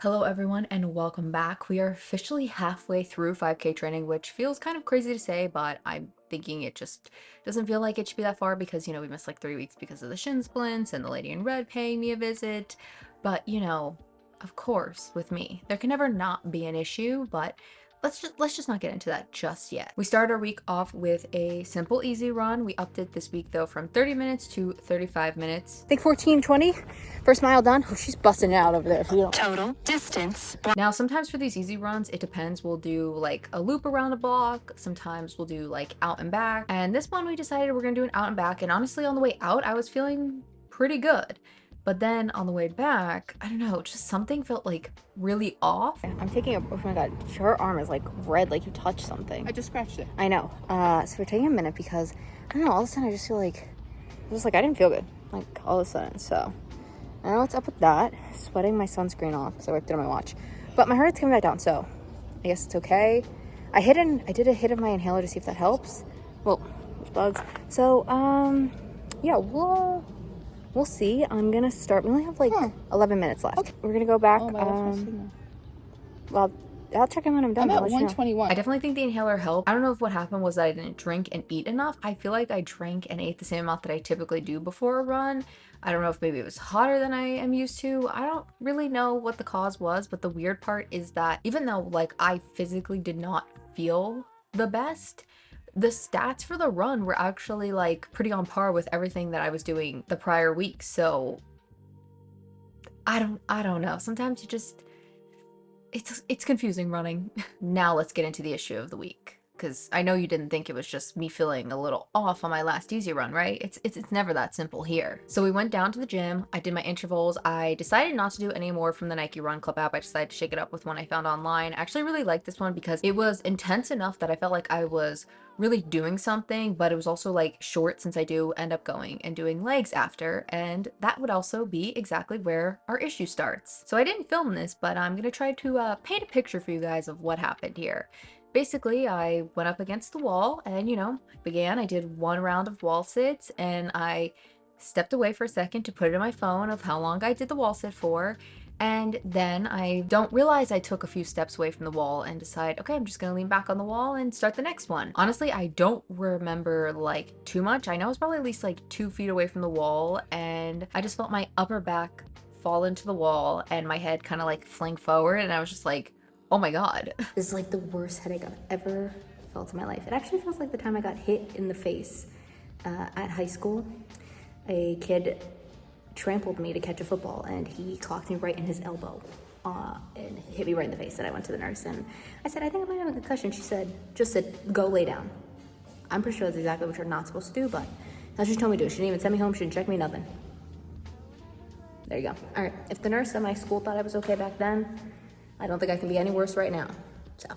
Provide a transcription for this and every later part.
Hello everyone and welcome back. We are officially halfway through 5K training, which feels kind of crazy to say, but I'm thinking it just doesn't feel like it should be that far because, we missed like 3 weeks because of the shin splints and the lady in red paying me a visit. But, of course, with me, there can never not be an issue, but let's just not get into that just yet. We started our week off with a simple easy run. We upped it this week though from 30 minutes to 35 minutes. I think 14:20. First mile done. Oh, she's busting it out over there. If you don't. Total distance. Now, sometimes for these easy runs, it depends. We'll do like a loop around the block. Sometimes we'll do like out and back. And this one we decided we're gonna do an out and back. And honestly, on the way out, I was feeling pretty good. But then on the way back, I don't know, just something felt like really off. I'm taking a. Oh my god, her arm is like red, like you touched something. I just scratched it. I know. So we're taking a minute because I don't know. All of a sudden, I just feel like, I didn't feel good. Like all of a sudden. So I don't know what's up with that. Sweating my sunscreen off because I wiped it on my watch. But my heart rate's coming back down, so I guess it's okay. I did a hit of my inhaler to see if that helps. Well, there's bugs. So yeah, we'll see. I'm gonna start. We only have like 11 minutes left. Okay. We're gonna go back. Oh, my gosh, my signal. Well, I'll check in when I'm done. I'm at I'll let you know. 121. I definitely think the inhaler helped. I don't know if what happened was that I didn't drink and eat enough. I feel like I drank and ate the same amount that I typically do before a run. I don't know if maybe it was hotter than I am used to. I don't really know what the cause was, but the weird part is that even though like I physically did not feel the best, the stats for the run were actually like pretty on par with everything that I was doing the prior week. So I don't know. Sometimes you just it's confusing running. Now let's get into the issue of the week, because I know you didn't think it was just me feeling a little off on my last easy run, right? It's never that simple here. So we went down to the gym. I did my intervals. I decided not to do any more from the Nike Run Club app. I decided to shake it up with one I found online. I actually really liked this one because it was intense enough that I felt like I was really doing something, but it was also like short since I do end up going and doing legs after, and that would also be exactly where our issue starts. So I didn't film this, but I'm gonna try to paint a picture for you guys of what happened here. Basically, I went up against the wall and, I did one round of wall sits and I stepped away for a second to put it in my phone of how long I did the wall sit for. And then I don't realize I took a few steps away from the wall and decide, okay, I'm just gonna lean back on the wall and start the next one. Honestly, I don't remember like too much. I know it's probably at least like 2 feet away from the wall, and I just felt my upper back fall into the wall and my head kind of like fling forward, and I was just like, oh my god. This is like the worst headache I've ever felt in my life. It actually feels like the time I got hit in the face at high school. A kid trampled me to catch a football and he clocked me right in his elbow and hit me right in the face. And I went to the nurse and I said, I think I might have a concussion. She said, just said, go lay down. I'm pretty sure that's exactly what you're not supposed to do, but that's what she told me to do. She didn't even send me home. She didn't check me, nothing. There you go. All right, if the nurse at my school thought I was okay back then, I don't think I can be any worse right now. So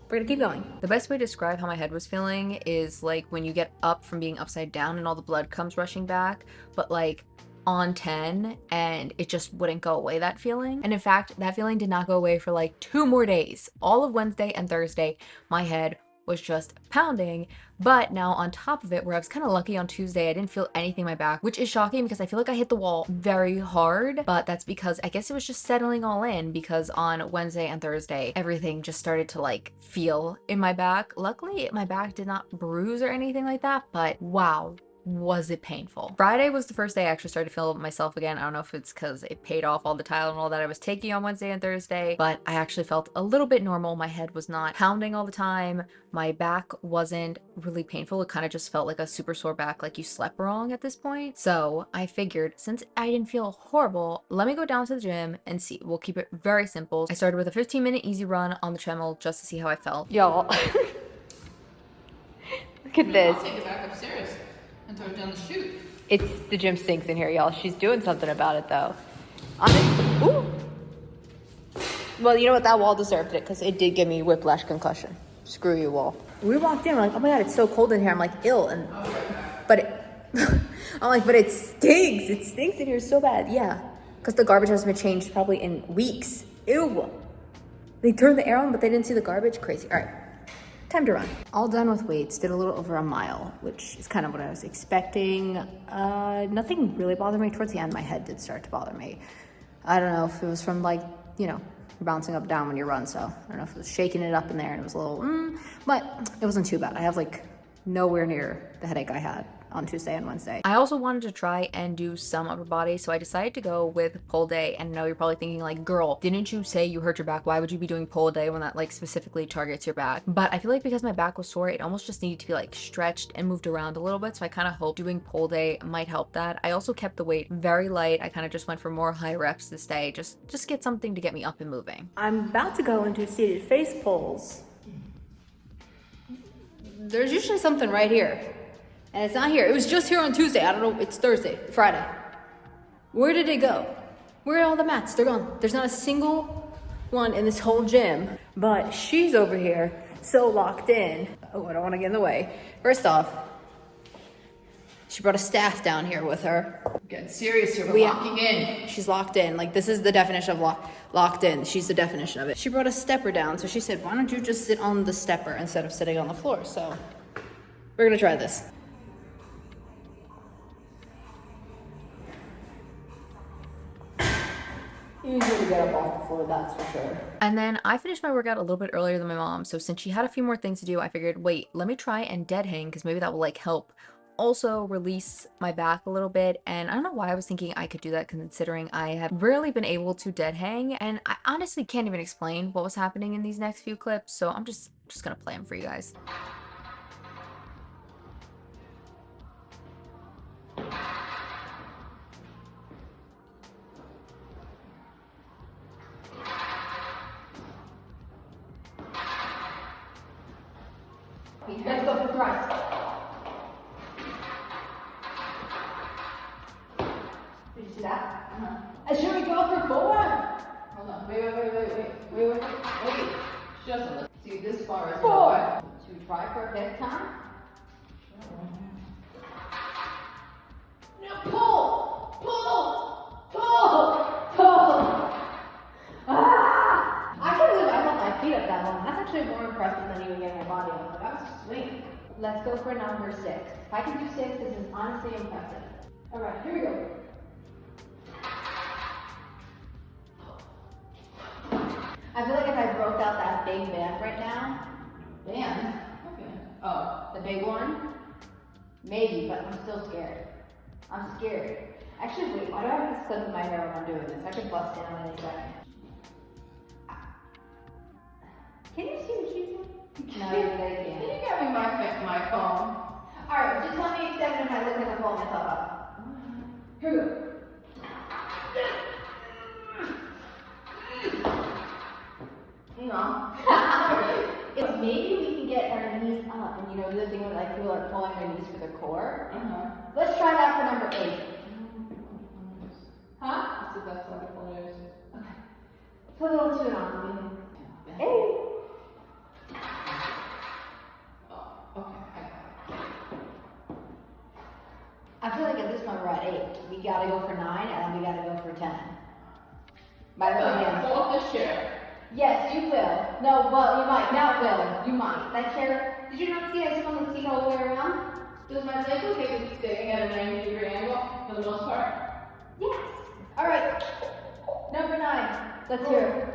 we're gonna keep going. The best way to describe how my head was feeling is like when you get up from being upside down and all the blood comes rushing back, but like on 10 and it just wouldn't go away, that feeling. And in fact, that feeling did not go away for like 2 more days. All of Wednesday and Thursday, my head was just pounding. But now on top of it, where I was kind of lucky on Tuesday, I didn't feel anything in my back, which is shocking because I feel like I hit the wall very hard, but that's because I guess it was just settling all in, because on Wednesday and Thursday, everything just started to like feel in my back. Luckily, my back did not bruise or anything like that, but wow, was it painful. Friday was the first day I actually started to feel myself again. I don't know if it's because it paid off all the Tylenol that I was taking on Wednesday and Thursday, but I actually felt a little bit normal. My head was not pounding all the time. My back wasn't really painful. It kind of just felt like a super sore back, like you slept wrong at this point. So I figured, since I didn't feel horrible, let me go down to the gym and see. We'll keep it very simple. I started with a 15-minute easy run on the treadmill just to see how I felt. Y'all, look at this. I'll take it back upstairs and throw it down the chute. It's the gym stinks in here, y'all. She's doing something about it though. Ooh. Well, you know what? That wall deserved it because it did give me whiplash concussion. Screw you, wall. We walked in, we're like, oh my god, it's so cold in here. I'm like, ill, and but it, I'm like, but it stinks. It stinks in here so bad. Yeah, because the garbage hasn't been changed probably in weeks. Ew. They turned the air on, but they didn't see the garbage. Crazy. All right. Time to run. All done with weights, did a little over a mile, which is kind of what I was expecting. Nothing really bothered me. Towards the end, my head did start to bother me. I don't know if it was from like, You're bouncing up and down when you run, so I don't know if it was shaking it up in there and it was a little, but it wasn't too bad. I have like nowhere near the headache I had on Tuesday and Wednesday. I also wanted to try and do some upper body, so I decided to go with pull day. And I know you're probably thinking like, girl, didn't you say you hurt your back? Why would you be doing pull day when that like specifically targets your back? But I feel like because my back was sore, it almost just needed to be like stretched and moved around a little bit. So I kind of hope doing pull day might help that. I also kept the weight very light. I kind of just went for more high reps this day. Just get something to get me up and moving. I'm about to go into seated face pulls. There's usually something right here. And it's not here. It was just here on Tuesday. I don't know. It's Thursday, Friday. Where did it go? Where are all the mats? They're gone. There's not a single one in this whole gym. But she's over here so locked in. Oh, I don't want to get in the way. First off, she brought a staff down here with her. Getting serious here. We're locking in. She's locked in. Like, this is the definition of locked in. She's the definition of it. She brought a stepper down. So she said, why don't you just sit on the stepper instead of sitting on the floor? So we're going to try this. Easier to get up off the floor, that's for sure. And then I finished my workout a little bit earlier than my mom, so since she had a few more things to do, I figured, wait, let me try and dead hang, because maybe that will like help also release my back a little bit. And I don't know why I was thinking I could do that, considering I have rarely been able to dead hang, and I honestly can't even explain what was happening in these next few clips, so I'm just gonna play them for you guys. Let's go for thrust. Did you see that? Should we go for full one? Hold on. Wait. She doesn't listen. See, this bar is 4. Should we try for a 5th time? No, pull! I can't believe I held my feet up that long. That's actually more impressive than even getting my body up. Like, I was swinging. Let's go for number 6. If I can do 6, this is honestly impressive. Alright, here we go. I feel like if I broke out that big band right now, Band? Okay. Oh. the big one, maybe, but I'm still scared. I'm scared. Actually, wait, why do I have this clip in my hair when I'm doing this? I could bust down any second. Can you see the cheese? No, you really Can can't. you get me my phone? Alright, just tell me 7 if I look like I'm pulling myself up. Here we go. No. If maybe we can get our knees up and do the thing where like people are pulling their knees for the core. Let's try that for number 8. Huh? That's the best wonderful news. Okay. Put a little tune on me. Hey. Oh, okay. I feel like at this point we're at 8. We gotta go for 9 and then we gotta go for 10. By the way, Fall off the chair. yes, you will. No, well, you might. Now, will. You might. That chair, did you not see I just on the seat all the way around? Does my leg okay with staying at a 90-degree angle for the most part? Yes. All right. Number 9. Let's hear it.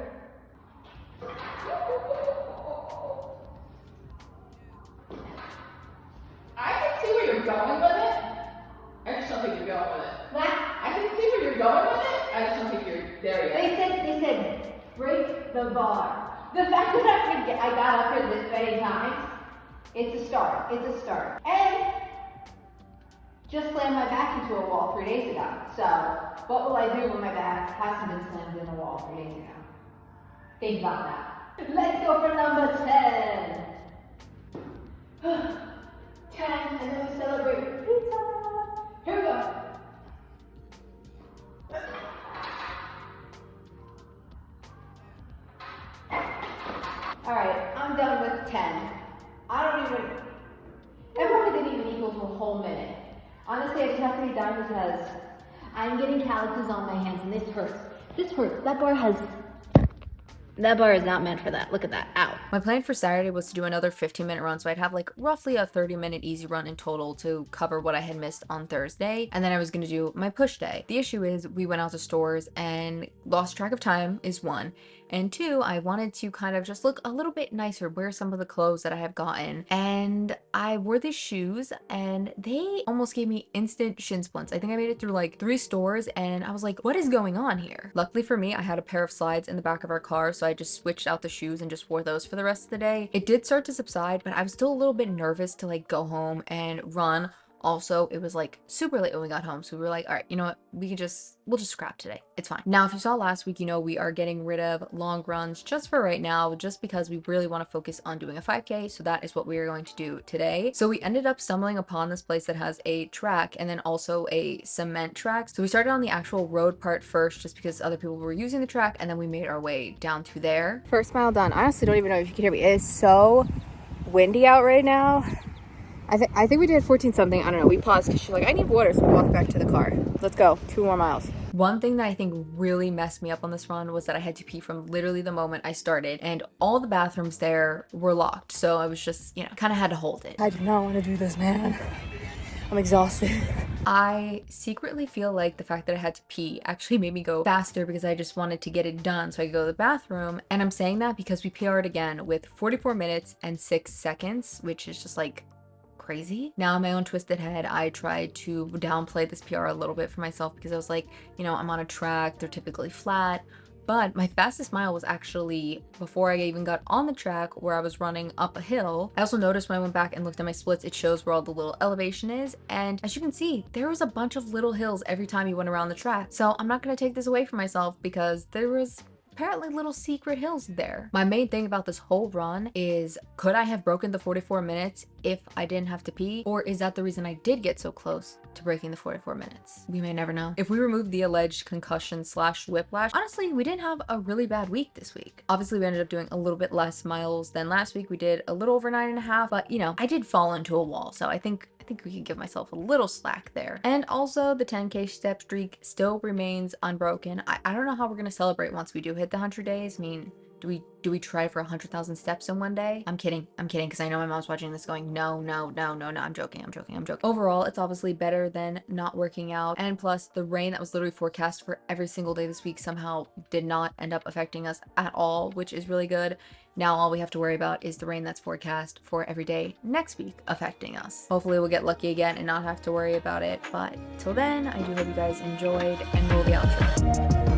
I can see where you're going with it. I just don't think you're going with it. That, I can see where you're going with it. I just don't think you're there yet. they said, break the bar. The fact that I got up here this many times, it's a start. It's a start. And just slammed my back into a wall 3 days ago. So, what will I do when my back hasn't been slammed in a wall 3 days ago? Think about that. Let's go for number 10. 10, and then we celebrate pizza. Here we go. Alright, I'm done with 10. That probably didn't even equal to a whole minute. Honestly, I just have to be done because I'm getting calluses on my hands and this hurts. This hurts. That bar is not meant for that. Look at that. Ow. My plan for Saturday was to do another 15-minute run, so I'd have like roughly a 30-minute easy run in total to cover what I had missed on Thursday, and then I was going to do my push day. The issue is we went out to stores and lost track of time is one, And two, I wanted to kind of just look a little bit nicer, wear some of the clothes that I have gotten. And I wore these shoes and they almost gave me instant shin splints. I think I made it through like 3 stores and I was like, what is going on here? Luckily for me, I had a pair of slides in the back of our car, so I just switched out the shoes and just wore those for the rest of the day. It did start to subside, but I was still a little bit nervous to like go home and run. Also, it was like super late when we got home, so we were like, all right, you know what, we'll just scrap today. It's fine. Now, if you saw last week, you know we are getting rid of long runs just for right now, just because we really want to focus on doing a 5K, so that is what we are going to do today. So we ended up stumbling upon this place that has a track and then also a cement track. So we started on the actual road part first, just because other people were using the track, and then we made our way down to there. First mile done. I honestly don't even know if you can hear me. It is so windy out right now. I think we did 14 something. I don't know. We paused because she's like, I need water, so we walked back to the car. Let's go. 2 more miles. One thing that I think really messed me up on this run was that I had to pee from literally the moment I started, and all the bathrooms there were locked. So I was just, you know, kind of had to hold it. I do not want to do this, man. I'm exhausted. I secretly feel like the fact that I had to pee actually made me go faster because I just wanted to get it done so I could go to the bathroom. And I'm saying that because we PR'd again with 44 minutes and 6 seconds, which is just like crazy. Now in my own twisted head, I tried to downplay this PR a little bit for myself because I was like, you know, I'm on a track, they're typically flat. But my fastest mile was actually before I even got on the track, where I was running up a hill. I also noticed when I went back and looked at my splits, it shows where all the little elevation is. And as you can see, there was a bunch of little hills every time you went around the track. So I'm not going to take this away from myself because there was apparently little secret hills there. My main thing about this whole run is, could I have broken the 44 minutes if I didn't have to pee? Or is that the reason I did get so close to breaking the 44 minutes? We may never know. If we remove the alleged concussion / whiplash, honestly, we didn't have a really bad week this week. Obviously, we ended up doing a little bit less miles than last week. We did a little over 9.5, but you know, I did fall into a wall. So I think we can give myself a little slack there. And also the 10K step streak still remains unbroken. I don't know how we're gonna celebrate once we do hit the 100 days. I mean, do we try for 100,000 steps in one day? I'm kidding, because I know my mom's watching this going, no, I'm joking. Overall, it's obviously better than not working out. And plus, the rain that was literally forecast for every single day this week somehow did not end up affecting us at all, which is really good. Now all we have to worry about is the rain that's forecast for every day next week affecting us. Hopefully we'll get lucky again and not have to worry about it. But till then, I do hope you guys enjoyed, and roll the outro.